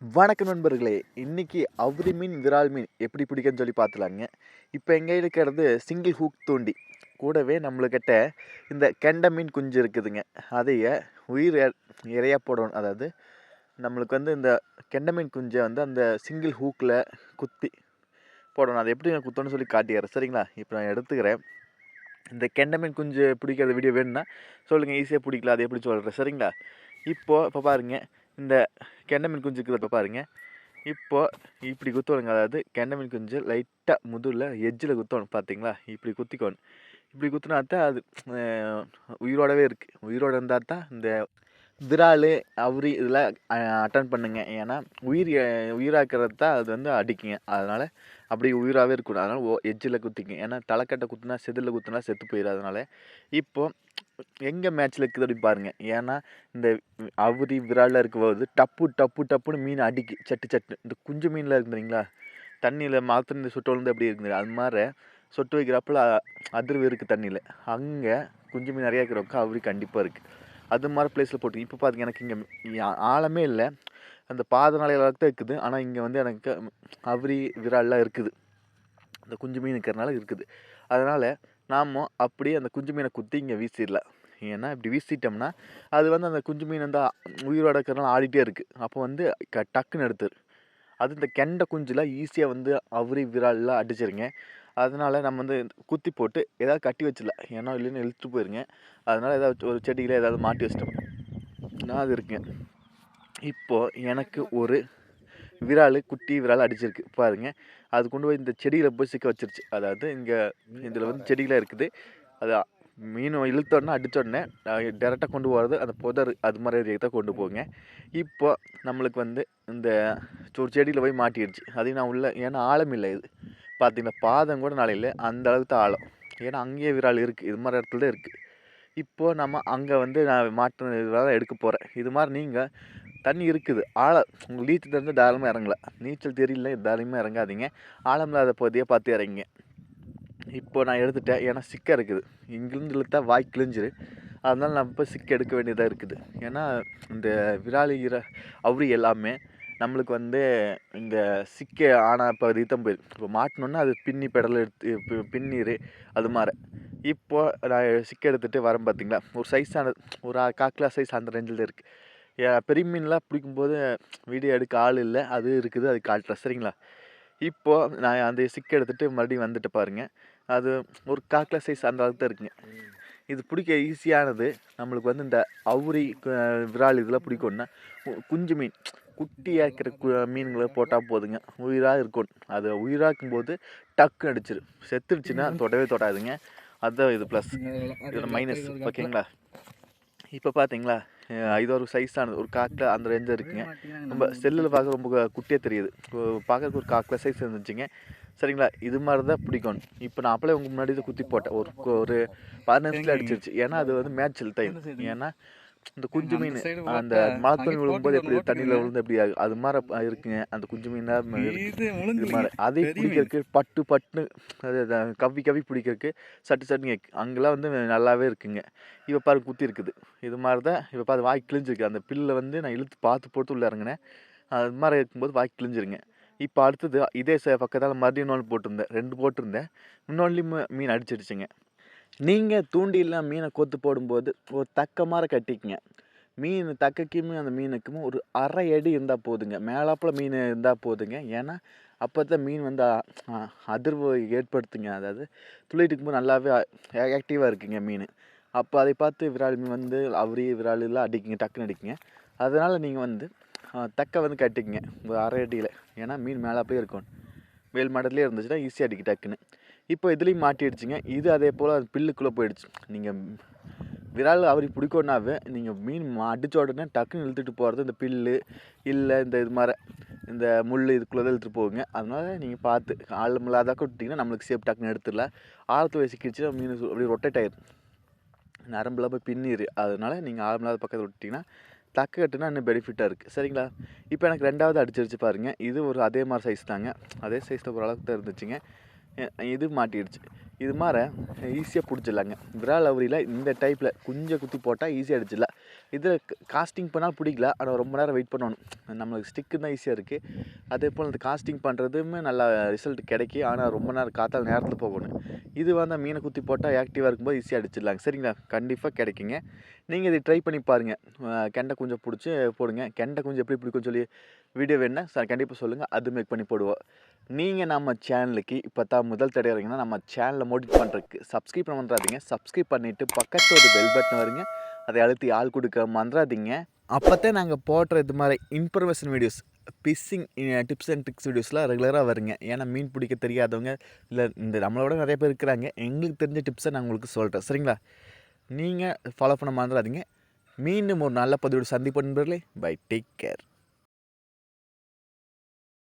வணக்கம் நண்பர்களே. இன்னைக்கு அவுரி மீன், விரால் மீன் எப்படி பிடிக்குன்னு சொல்லி பார்த்துலாங்க. இப்போ எங்கே இருக்கிறது சிங்கிள் ஹூக் தூண்டி. கூடவே நம்மளுக்கிட்ட இந்த கெண்டை மீன் குஞ்சு இருக்குதுங்க. அதைய உயிர் இரையாக போடணும். அதாவது நம்மளுக்கு இந்த கெண்டை மீன் குஞ்சை அந்த சிங்கிள் ஹூக்கில் குத்தி போடணும். அதை எப்படி நான் குத்தணும்னு சொல்லி காட்டிடுறேன், சரிங்களா? இப்போ நான் எடுத்துக்கிறேன். இந்த கெண்டை மீன் குஞ்சு பிடிக்கிற வீடியோ வேணும்னா சொல்லுங்கள், ஈஸியாக பிடிக்கலாம். அதை எப்படி சொல்கிறேன், சரிங்களா? இப்போ பாருங்கள், இந்த கெண்டை மீன் குஞ்சு இருக்கிறத பாருங்கள். இப்போது இப்படி குத்தணுங்க. அதாவது கெண்டை மீன் குஞ்சு லைட்டாக முதுகில் எஜ்ஜில் குத்தணும், பார்த்தீங்களா? இப்படி குத்திக்கணும். இப்படி குத்தினா தான் அது உயிரோடவே இருக்குது. உயிரோடு இருந்தால் தான் இந்த விரால், அவுரி இதெல்லாம் அட்டன் பண்ணுங்க. ஏன்னா உயிராக்கிறது தான் அது அடிக்குங்க. அதனால் அப்படி உயிராகவே இருக்கணும். அதனால் எஜ்ஜில் குத்திங்க. ஏன்னா தலைக்கட்டை குத்துனா செதில் குத்துனா செத்து போயிடும். அதனால் இப்போது எங்கே மேட்ச்சில் இருக்குது அப்படின்னு பாருங்கள். ஏன்னா இந்த அவுரி விராலில் இருக்கும்போது டப்பு டப்பு டப்புன்னு மீன் அடிக்கு, சட்டு சட்டு. இந்த குஞ்சு மீனில் இருக்குதுங்களா, தண்ணியில் மாத்திர சுட்டு விழுந்து எப்படி இருக்குது, அது மாதிரி சொட்டு வைக்கிறப்பல அதிர்வு இருக்குது தண்ணியில். அங்கே குஞ்சு மீன் நிறையா இருக்கிறவங்க அவுரி கண்டிப்பாக இருக்குது. அது மாதிரி பிளேஸில் போட்டு இப்போ பார்த்திங்க, எனக்கு இங்கே ஆழமே இல்லை, அந்த பாதநாளை அளவுக்கு தான் இருக்குது. ஆனால் இங்கே எனக்கு அவுரி விரால்லாம் இருக்குது, அந்த குஞ்சு மீன் இருக்கிறனால இருக்குது. அதனால் நாம் அப்படியே அந்த குஞ்சு மீனை குத்தி இங்கே வீசிடலாம். ஏன்னா இப்படி வீசிட்டோம்னா அது அந்த குஞ்சு மீன் உயிரோட இருக்கிறனால ஆடிட்டே இருக்குது. அப்போ டக்குன்னு எடுத்துரு. அது இந்த கெண்டை குஞ்சில் ஈஸியாக அவுரி விரால்லாம் அடிச்சிருங்க. அதனால் நம்ம குத்தி போட்டு ஏதாவது கட்டி வச்சிடலாம். ஏன்னா இல்லைன்னு இழுத்துட்டு போயிருங்க. அதனால் ஏதாவது ஒரு செடியில் ஏதாவது மாட்டி வச்சிட்டோம் நான் அது இருக்குங்க. இப்போது எனக்கு ஒரு விரால், குட்டி விரால் அடிச்சிருக்கு பாருங்கள். அது கொண்டு போய் இந்த செடியில் போய் சிக்க வச்சிருச்சு. அதாவது இங்கே இதில் செடியில் இருக்குது. அது மீன் இழுத்தோடனே அடித்தோடனே டேரெக்டாக கொண்டு போகிறது அந்த புதர் அது மாதிரி தான் கொண்டு போங்க. இப்போ நம்மளுக்கு இந்த ஒரு செடியில் போய் மாட்டிடுச்சு. அதையும் நான் ஏன்னா ஆழம் இல்லை, இது பார்த்தீங்கன்னா பாதம் கூட நாளையில் அந்த அளவுக்கு தான் ஆழம். ஏன்னா அங்கேயே விரால் இருக்குது, இது மாதிரி இடத்துல தான் இருக்குது. இப்போது நம்ம அங்கே நான் மாட்டின இதெல்லாம் எடுக்க போகிறேன். இது மாதிரி நீங்கள் தண்ணி இருக்குது, ஆழம் உங்களுக்கு நீச்சல் தெரிஞ்சு தாராளமாக இறங்கலாம். நீச்சல் தெரியல, தாராளமாக இறங்காதீங்க. ஆழம் இல்லாத பகுதியை பார்த்து இறங்கிங்க. இப்போது நான் எடுத்துட்டேன். ஏன்னா சிக்க இருக்குது, இங்கேருந்து இழுத்தா வாய் கிழிஞ்சிரு. அதனால் நம்ம இப்போ சிக்க எடுக்க வேண்டியதாக இருக்குது. ஏன்னா இந்த விராலி அவுரி எல்லாமே நம்மளுக்கு இங்கே சிக்க ஆனால் பகுதி தான் போயிருக்கு. இப்போ மாட்டினோன்னா அது பின்னி பெடல் எடுத்து பின்னிரு அது மாதிரி. இப்போது நான் சிக்க எடுத்துகிட்டு வரேன். பார்த்தீங்களா, ஒரு சைஸானது, ஒரு காக்கிலா சைஸ் அந்த ரேஞ்சில் தான் இருக்குது. பெரிய மீன்லாம் பிடிக்கும்போது வீடியோ எடுக்க ஆள் இல்லை, அது இருக்குது, அது காட்டுறேன், சரிங்களா? இப்போது நான் அந்த சிக்க எடுத்துகிட்டு மறுபடியும் வந்துட்டு பாருங்கள். அது ஒரு காக்கிலா சைஸ் அந்த அளவுக்கு தான் இருக்குங்க. இது பிடிக்க ஈஸியானது. நம்மளுக்கு இந்த அவுரி விரால் இதெல்லாம் பிடிக்கும்னா குஞ்சு மீன், குட்டியாக இருக்கிற மீன்களை போட்டால் போதுங்க, உயிராக இருக்கும். அது உயிராக்கும் போது டக்கு அடிச்சிரு. செத்துடுச்சுன்னா தொடவே தொடாதுங்க. அதுதான் இது ப்ளஸ், இதோட மைனஸ், ஓகேங்களா? இப்போ பார்த்தீங்களா, இது ஒரு சைஸானது, ஒரு காக்கில் அந்த ரேஞ்சில் இருக்குங்க. நம்ம செல்லில் பார்க்க ரொம்ப குட்டியாக தெரியுது, பார்க்கறதுக்கு ஒரு காக்கில் சைஸ் இருந்துச்சுங்க, சரிங்களா? இது மாதிரி தான் பிடிக்கணும். இப்போ நான் அப்பளே உங்கள் முன்னாடி குத்தி போட்டேன், ஒரு 15 நிமிஷத்தில் அடிச்சிருச்சு. ஏன்னா அது மேட்சில் டைம். ஏன்னா இந்த குஞ்சு மீன் அந்த மழை விழும்போது எப்படி தண்ணியில் விழுந்து எப்படி ஆகும், அது மாதிரி இருக்குங்க அந்த குஞ்சு மீன் தான் இது மாதிரி. அதை பிடிக்கிறதுக்கு பட்டு பட்டுன்னு கவ்வி கவ்வி பிடிக்கிறதுக்கு சட்டு சட்டுன்னு கேட்கு. அங்கெல்லாம் நல்லாவே இருக்குங்க. இப்போ பாரு குத்தி இருக்குது, இது மாதிரி தான். இப்போ பார்த்து வாய் கிழிஞ்சிருக்கு. அந்த பில்லை நான் இழுத்து பார்த்து போட்டு உள்ளே இறங்கினேன். அது மாதிரி இருக்கும்போது வாய் கிழிஞ்சிருங்க. இப்போ அடுத்தது இதே பக்கத்தால் மறுபடியும் இன்னொன்று போட்டிருந்தேன், 2 போட்டிருந்தேன். இன்னொன்றுலேயும் மீன் அடிச்சிடுச்சுங்க. நீங்கள் தூண்டிலாம் மீனை கொத்து போடும்போது ஒரு தக்க மாதிரி கட்டிக்குங்க. மீன் தக்கைக்கும் அந்த மீனுக்கும் ஒரு அரை அடி இருந்தால் போதுங்க, மேலாப்பில் மீன் இருந்தால் போதுங்க. ஏன்னா அப்போ தான் மீன் அதிர்வு ஏற்படுத்துங்க. அதாவது துள்ளிட்டு இருக்கும்போது நல்லாவே ஆக்டிவாக இருக்குங்க மீன். அப்போ அதை பார்த்து விரால் மீன் அவுரி விராலெலாம் அடிக்குங்க, டக்குன்னு அடிக்குங்க. அதனால் நீங்கள் தக்க கட்டிக்குங்க ஒரு அரை அடியில். ஏன்னா மீன் மேலாப்பே இருக்கும், மேல் மடத்துலேயே இருந்துச்சுன்னா ஈஸியாக அடிக்கு டக்குன்னு. இப்போ இதுலேயும் மாட்டிடுச்சுங்க. இது அதே போல் அது பில்லுக்குள்ளே போயிடுச்சு. நீங்கள் விரால் அவுரி பிடிக்கணுன்னாவே நீங்கள் மீன் அடித்த உடனே டக்குன்னு இழுத்துட்டு போகிறது இந்த பில்லு இல்லை இது மாதிரி இந்த முள் இதுக்குள்ளே தான் இழுத்துட்டு போகுங்க. அதனால் நீங்கள் பார்த்து ஆழம் இல்லாதாக்க விட்டிங்கன்னா நம்மளுக்கு சேஃப், டக்குன்னு எடுத்துடலாம். ஆழத்து வயசுக்கிடுச்சுன்னா மீன் அப்படியே ரொட்டேட் ஆயிடும், நரம்புலாம் போய் பின்னிரு. அதனால் நீங்கள் ஆழம் இல்லாத பக்கத்தில் விட்டிங்கன்னா தக்க கட்டுனா இன்னும் பெனிஃபிட்டாக இருக்குது, சரிங்களா? இப்போ எனக்கு 2வது அடிச்சிருச்சு பாருங்கள். இது ஒரு அதே மாதிரி சைஸ் தாங்க, அதே சைஸில் ஓரளவுக்கு தான் இருந்துச்சுங்க. இது மாட்டிடுச்சு. இது மாதிரி ஈஸியாக பிடிச்சிடலாங்க விரால் அவுரியில். இந்த டைப்பில் குஞ்சை குத்தி போட்டால் ஈஸியாக அடிச்சிடலாம். இதில் காஸ்டிங் பண்ணால் பிடிக்கல, ஆனால் ரொம்ப நேரம் வெயிட் பண்ணணும். நம்மளுக்கு ஸ்டிக்கு தான் ஈஸியாக இருக்குது. அதே போல் இந்த காஸ்டிங் பண்ணுறதுமே நல்லா ரிசல்ட் கிடைக்கும், ஆனால் ரொம்ப நேரம் காத்தால் நேரத்தில் போகணும். இது வந்து மீனை குத்தி போட்டால் ஆக்டிவாக இருக்கும்போது ஈஸியாக அடிச்சிடலாங்க. சரிங்களா? கண்டிப்பாக கிடைக்குங்க. நீங்கள் இதை ட்ரை பண்ணி பாருங்கள். கெண்டை குஞ்சை பிடிச்சி போடுங்க. கெண்டை குஞ்சு எப்படி பிடிக்கும்னு சொல்லி வீடியோ வேணுன்னா கண்டிப்பாக சொல்லுங்கள், அது மேக் பண்ணி போடுவோம். நீங்கள் நம்ம சேனலுக்கு இப்போ தான் முதல் தடவை வரீங்கன்னா நம்ம சேனலை மோட்டிவேட் பண்ணுறதுக்கு சப்ஸ்கிரைப் பண்ண மறந்துடாதீங்க. சப்ஸ்கிரைப் பண்ணிவிட்டு பக்கத்தில் ஒரு பெல் பட்டன் வருங்க, அதை அழுத்தி ஆள் கொடுக்க மறந்துடாதீங்க. அப்போத்தான் நாங்கள் போடுற இது மாதிரி information videos, fishing tips and tricks வீடியோஸ்லாம் ரெகுலராக வருங்க. ஏன்னா மீன் பிடிக்க தெரியாதவங்க இல்லை இந்த நம்மளோட நிறைய பேர் இருக்கிறாங்க. எங்களுக்கு தெரிஞ்ச டிப்ஸை நான் உங்களுக்கு சொல்கிறேன். சரிங்களா? நீங்கள் ஃபாலோ பண்ண மறந்துடாதீங்க. மீண்டும் ஒரு நல்ல பதிவோடு சந்திப்போம் நண்பர்களே. Bye, take care.